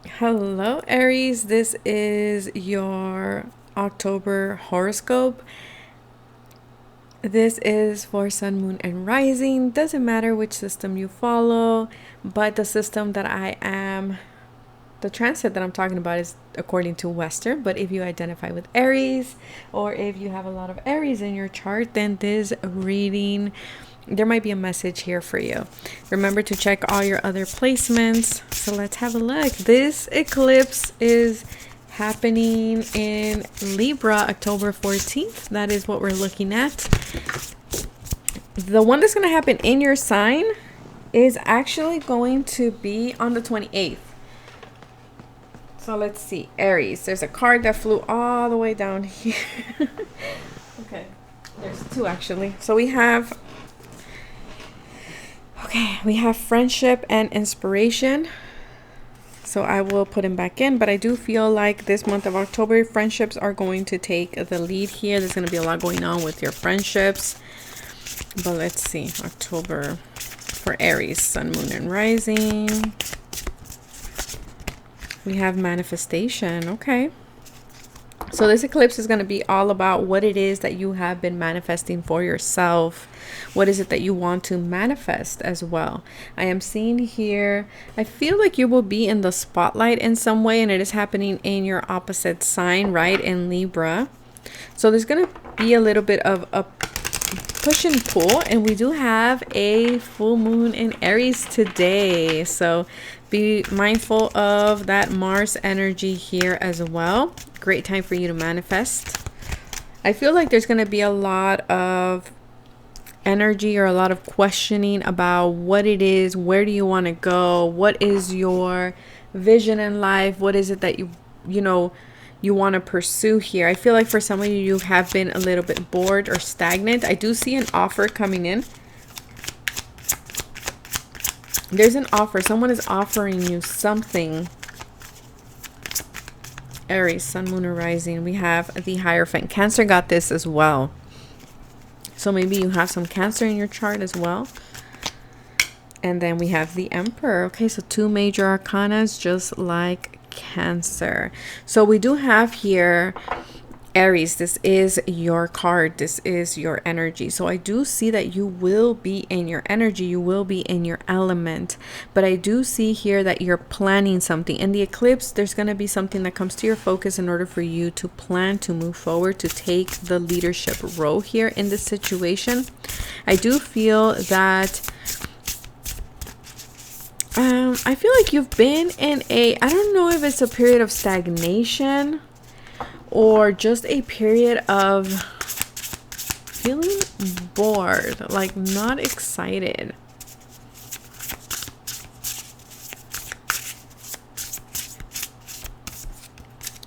Hello, Aries. This is your October horoscope. This is for Sun, Moon, and Rising. Doesn't matter which system you follow, but the system that the transit that I'm talking about is according to Western. But if you identify with Aries, or if you have a lot of Aries in your chart, then this reading, there might be a message here for you. Remember to check all your other placements. So let's have a look. This eclipse is happening in Libra, October 14th. That is what we're looking at. The one that's going to happen in your sign is actually going to be on the 28th. So let's see. Aries. There's a card that flew all the way down here. Okay. There's two actually. So we have friendship and inspiration. So I will put him back in, but I do feel like this month of October, friendships are going to take the lead here. There's going to be a lot going on with your friendships. But let's see. October for Aries, Sun, Moon, and Rising. We have manifestation. Okay. So this eclipse is going to be all about what it is that you have been manifesting for yourself. What is it that you want to manifest as well? I am seeing here, I feel like you will be in the spotlight in some way, and it is happening in your opposite sign, right? In Libra. So there's going to be a little bit of a push and pull, and we do have a full moon in Aries today. So be mindful of that Mars energy here as well. Great time for you to manifest. I feel like there's going to be a lot of energy or a lot of questioning about what it is, where do you want to go, what is your vision in life, what is it that you want to pursue here. I feel like for some of you, you have been a little bit bored or stagnant. I do see an offer coming in. There's an offer. Someone is offering you something. Aries, Sun, Moon, or Rising. We have the Hierophant. Cancer got this as well. So maybe you have some Cancer in your chart as well. And then we have the Emperor. Okay, so two major arcanas, just like Cancer. So we do have here Aries. This is your card. This is your energy. So I do see that you will be in your energy. You will be in your element. But I do see here that you're planning something. In the eclipse, there's going to be something that comes to your focus in order for you to plan, to move forward, to take the leadership role here in this situation. I do feel that I feel like you've been in I don't know if it's a period of stagnation or just a period of feeling bored, like not excited.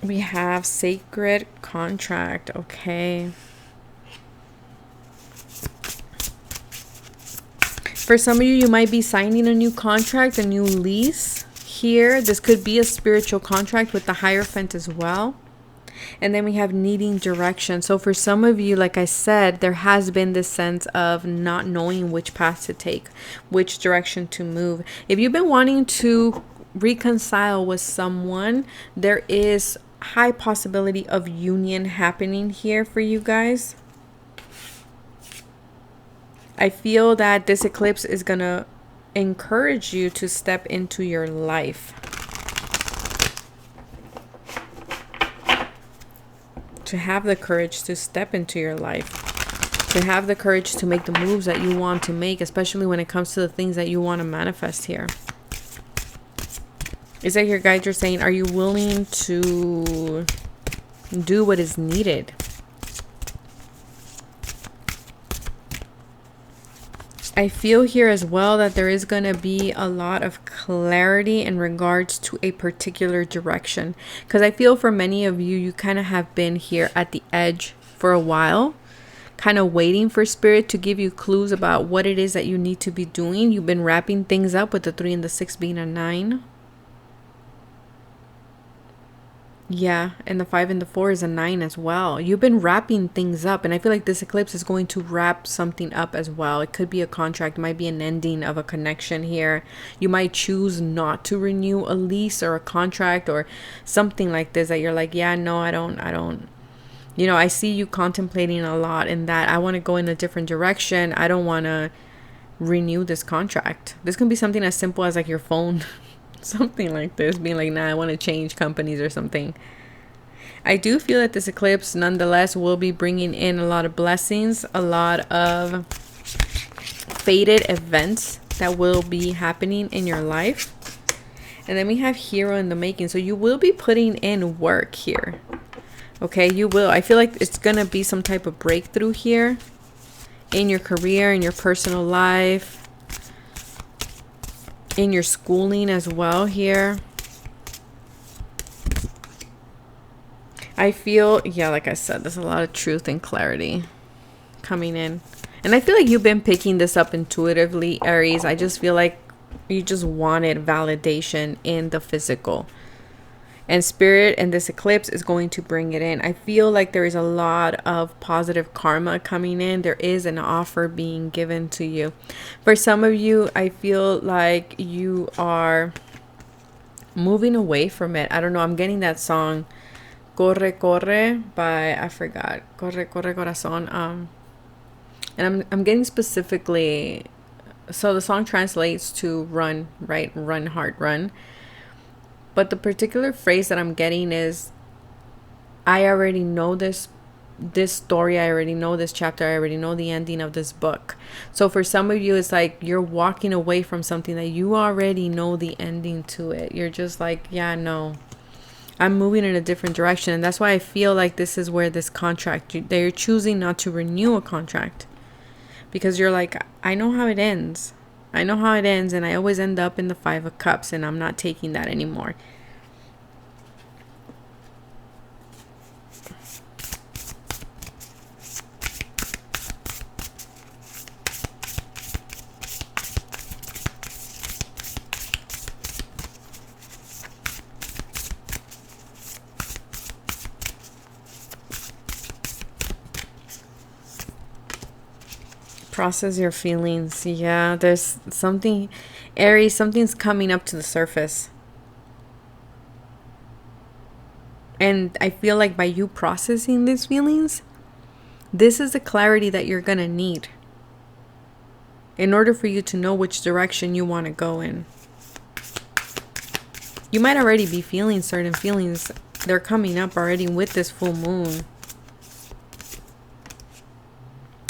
We have sacred contract. Okay. For some of you, you might be signing a new contract, a new lease here. This could be a spiritual contract with the Hierophant as well. And then we have needing direction. So for some of you, like I said, there has been this sense of not knowing which path to take, which direction to move. If you've been wanting to reconcile with someone, there is high possibility of union happening here for you guys. I feel that this eclipse is going to encourage you to step into your life. To have the courage to step into your life. To have the courage to make the moves that you want to make, especially when it comes to the things that you want to manifest here. It's like your guides are saying, are you willing to do what is needed? I feel here as well that there is going to be a lot of clarity in regards to a particular direction. Because I feel for many of you, you kind of have been here at the edge for a while. Kind of waiting for spirit to give you clues about what it is that you need to be doing. You've been wrapping things up with the 3 and the 6 being a 9. Yeah, and the 5 and the 4 is a 9 as well. You've been wrapping things up, and I feel like this eclipse is going to wrap something up as well. It could be a contract, it might be an ending of a connection here. You might choose not to renew a lease or a contract or something like this, that you're like, yeah, no, I don't. You know, I see you contemplating a lot in that. I want to go in a different direction. I don't want to renew this contract. This can be something as simple as like your phone. Something like this, being like, nah, I want to change companies or something. I do feel that this eclipse nonetheless will be bringing in a lot of blessings, a lot of fated events that will be happening in your life. And then we have hero in the making. So you will be putting in work here. Okay, you will. I feel like it's going to be some type of breakthrough here in your career, in your personal life, in your schooling as well here. I feel, yeah, like I said, there's a lot of truth and clarity coming in. And I feel like you've been picking this up intuitively, Aries. I just feel like you just wanted validation in the physical. And spirit and this eclipse is going to bring it in. I feel like there is a lot of positive karma coming in. There is an offer being given to you. For some of you, I feel like you are moving away from it. I don't know. I'm getting that song Corre Corre by, I forgot, Corre Corre Corazon. And I'm getting specifically, so the song translates to run, right? Run, heart, run. But the particular phrase that I'm getting is, I already know this story. I already know this chapter. I already know the ending of this book. So for some of you, it's like you're walking away from something that you already know the ending to it. You're just like, yeah, no, I'm moving in a different direction. And that's why I feel like this is where this contract, they're choosing not to renew a contract. Because you're like, I know how it ends. I know how it ends, and I always end up in the 5 of Cups, and I'm not taking that anymore. Process your feelings. Yeah, there's something, Aries, something's coming up to the surface. And I feel like by you processing these feelings, this is the clarity that you're going to need in order for you to know which direction you want to go in. You might already be feeling certain feelings. They're coming up already with this full moon.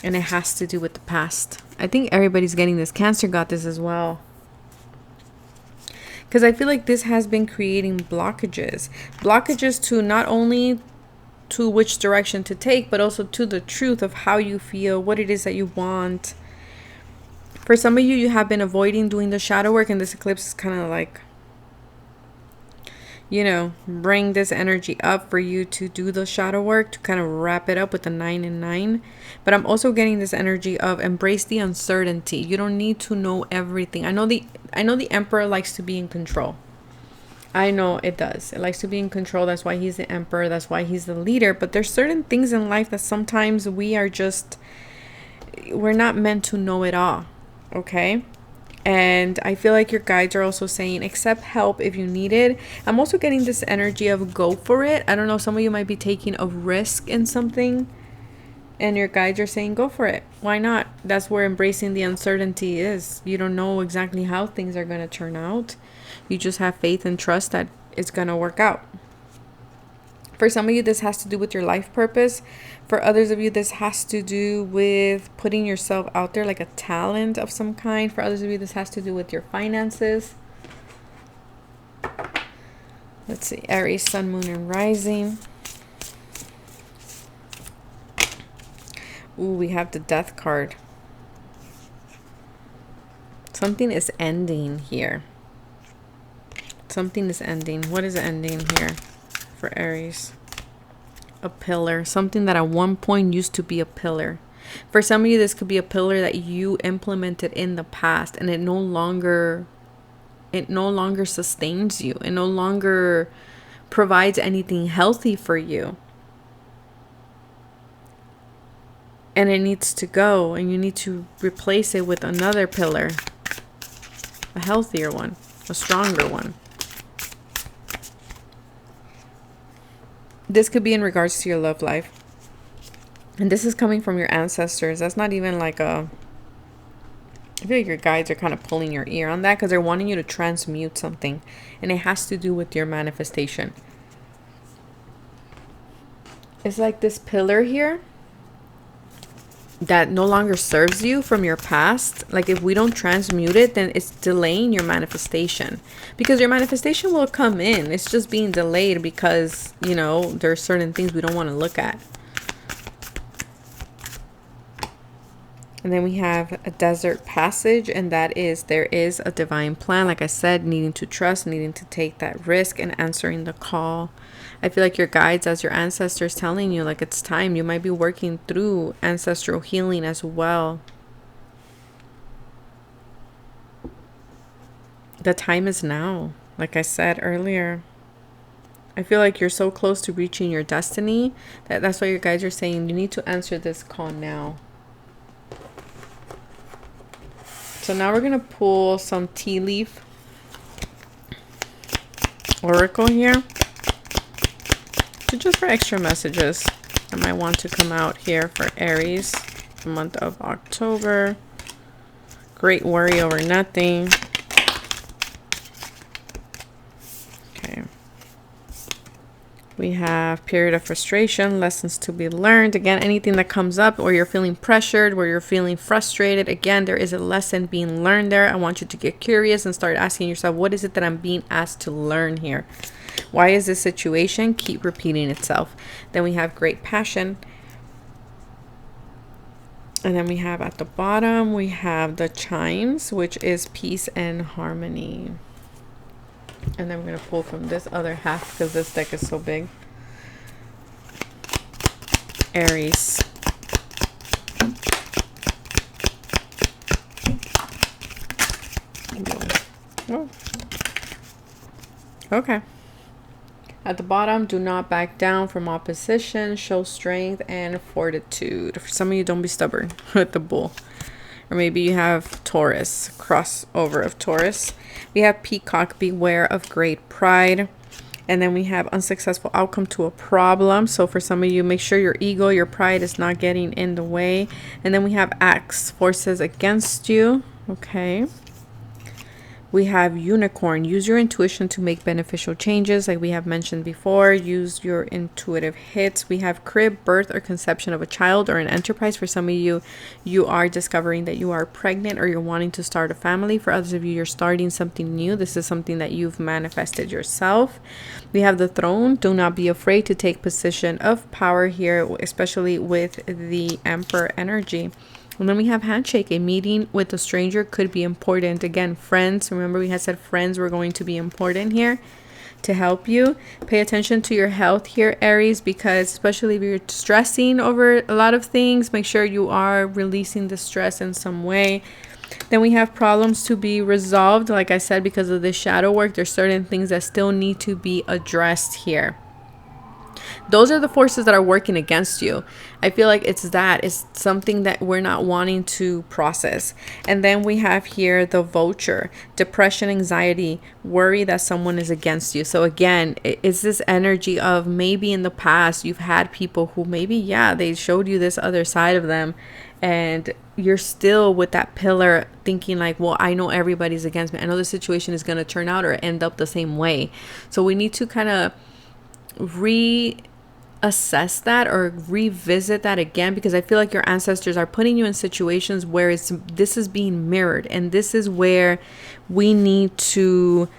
And it has to do with the past. I think everybody's getting this. Cancer got this as well. Because I feel like this has been creating blockages. Blockages to not only to which direction to take, but also to the truth of how you feel, what it is that you want. For some of you, you have been avoiding doing the shadow work, and this eclipse is kind of like, you know, bring this energy up for you to do the shadow work, to kind of wrap it up with the 9 and 9. But I'm also getting this energy of embrace the uncertainty. You don't need to know everything. I know the Emperor likes to be in control. I know it does. It likes to be in control. That's why he's the Emperor. That's why he's the leader. But there's certain things in life that sometimes we're not meant to know it all. Okay? And I feel like your guides are also saying, accept help if you need it. I'm also getting this energy of go for it. I don't know, some of you might be taking a risk in something, and your guides are saying, go for it. Why not? That's where embracing the uncertainty is. You don't know exactly how things are going to turn out. You just have faith and trust that it's going to work out. For some of you, this has to do with your life purpose. For others of you, this has to do with putting yourself out there, like a talent of some kind. For others of you, this has to do with your finances. Let's see. Aries, Sun, Moon, and Rising. Ooh, we have the Death card. Something is ending here. Something is ending. What is ending here for Aries? A pillar. Something that at one point used to be a pillar. For some of you, this could be a pillar that you implemented in the past, and it no longer sustains you. It no longer provides anything healthy for you. And it needs to go, and you need to replace it with another pillar, a healthier one, a stronger one. This could be in regards to your love life. And this is coming from your ancestors. That's not even like a... I feel like your guides are kind of pulling your ear on that because they're wanting you to transmute something. And it has to do with your manifestation. It's like this pillar here that no longer serves you from your past. Like if we don't transmute it, then it's delaying your manifestation, because your manifestation will come in. It's just being delayed because, you know, there are certain things we don't want to look at. And then we have a desert passage, and that is, there is a divine plan. Like I said, needing to trust, needing to take that risk, and answering the call. I feel like your guides, as your ancestors, telling you like it's time. You might be working through ancestral healing as well. The time is now. Like I said earlier, I feel like you're so close to reaching your destiny that's why your guides are saying you need to answer this call now. So now we're going to pull some tea leaf oracle here. Just for extra messages that might want to come out here for Aries, the month of October. Great worry over nothing. Okay. We have period of frustration, lessons to be learned. Again, anything that comes up where you're feeling pressured, where you're feeling frustrated, again, there is a lesson being learned there. I want you to get curious and start asking yourself, what is it that I'm being asked to learn here? Why is this situation keep repeating itself? Then we have great passion. And then we have at the bottom, we have the chimes, which is peace and harmony. And then we're going to pull from this other half because this deck is so big. Aries. Oh. Okay. At the bottom, do not back down from opposition. Show strength and fortitude. For some of you, don't be stubborn with the bull. Or maybe you have Taurus, crossover of Taurus. We have peacock, beware of great pride. And then we have unsuccessful outcome to a problem. So for some of you, make sure your ego, your pride is not getting in the way. And then we have axe, forces against you. Okay. We have unicorn. Use your intuition to make beneficial changes. Like we have mentioned before, use your intuitive hits. We have crib, birth or conception of a child or an enterprise. For some of you, you are discovering that you are pregnant or you're wanting to start a family. For others of you, you're starting something new. This is something that you've manifested yourself. We have the throne. Do not be afraid to take position of power here, especially with the Emperor energy. And then we have handshake. A meeting with a stranger could be important. Again, friends. Remember we had said friends were going to be important here to help you. Pay attention to your health here, Aries, because especially if you're stressing over a lot of things, make sure you are releasing the stress in some way. Then we have problems to be resolved. Like I said, because of the shadow work, there's certain things that still need to be addressed here. Those are the forces that are working against you. I feel like it's something that we're not wanting to process. And then we have here the vulture, depression, anxiety, worry that someone is against you. So again, it's this energy of maybe in the past you've had people who maybe, yeah, they showed you this other side of them, and you're still with that pillar thinking like, well, I know everybody's against me. I know the situation is going to turn out or end up the same way. So we need to kind of reassess that or revisit that again, because I feel like your ancestors are putting you in situations where this is being mirrored, and this is where we need to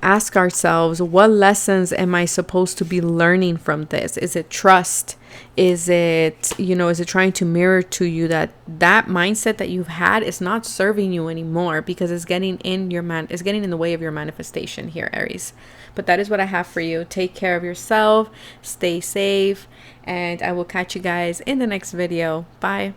ask ourselves, what lessons am I supposed to be learning from this? Is it trust? Is it, is it trying to mirror to you that mindset that you've had is not serving you anymore, because it's getting in the way of your manifestation here, Aries. But that is what I have for you. Take care of yourself, stay safe, and I will catch you guys in the next video. Bye.